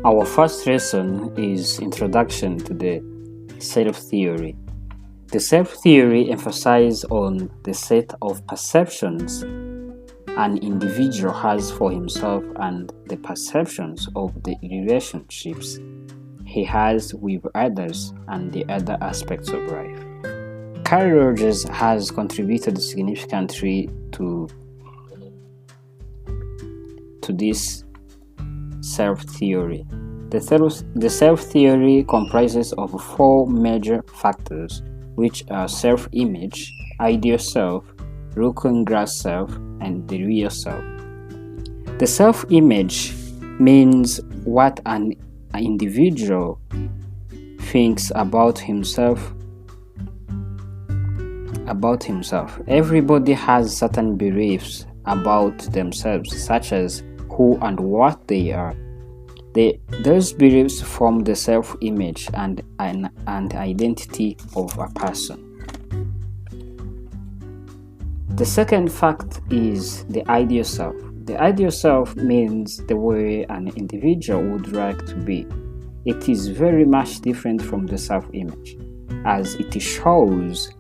Our first lesson is Introduction to the Self-Theory. The self-theory emphasizes on the set of perceptions an individual has for himself and the perceptions of the relationships he has with others and the other aspects of life. Carl Rogers has contributed significantly to this self-theory. The self-theory comprises of four major factors, which are self-image, ideal self, looking glass self, and the real self. The self-image means what an individual thinks about himself. Everybody has certain beliefs about themselves, such as who and what they are. Those beliefs form the self-image and identity of a person. The second fact is the ideal self. The ideal self means the way an individual would like to be. It is very much different from the self-image, as it shows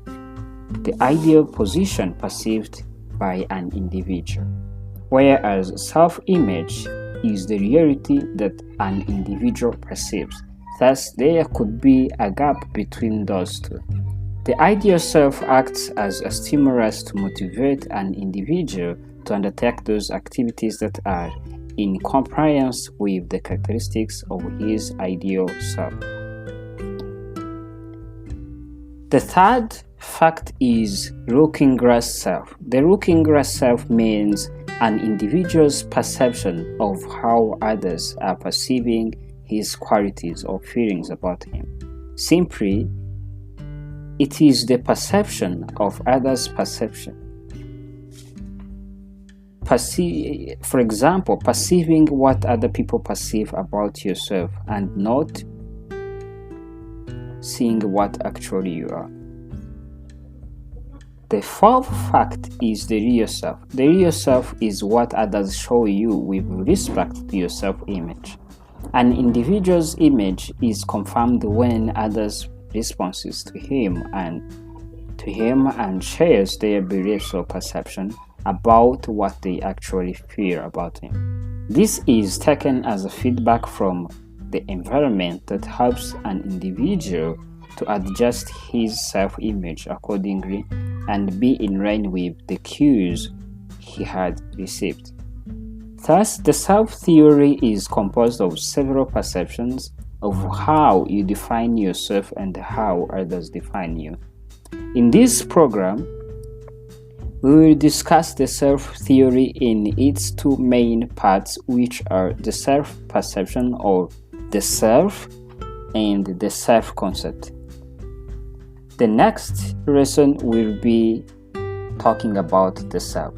the ideal position perceived by an individual, whereas self-image is the reality that an individual perceives. Thus, there could be a gap between those two. The ideal self acts as a stimulus to motivate an individual to undertake those activities that are in compliance with the characteristics of his ideal self. The third fact is looking glass self. The looking glass self means an individual's perception of how others are perceiving his qualities or feelings about him. Simply, it is the perception of others' perception. For example, perceiving what other people perceive about yourself and not seeing what actually you are. The fourth fact is the real self. The real self is what others show you with respect to your self-image. An individual's image is confirmed when others responses to him and shares their beliefs or perception about what they actually feel about him. This is taken as a feedback from the environment that helps an individual to adjust his self-image accordingly and be in line with the cues he had received. Thus, the self-theory is composed of several perceptions of how you define yourself and how others define you. In this program, we will discuss the self-theory in its two main parts, which are the self-perception or the self and the self-concept. The next lesson will be talking about the self.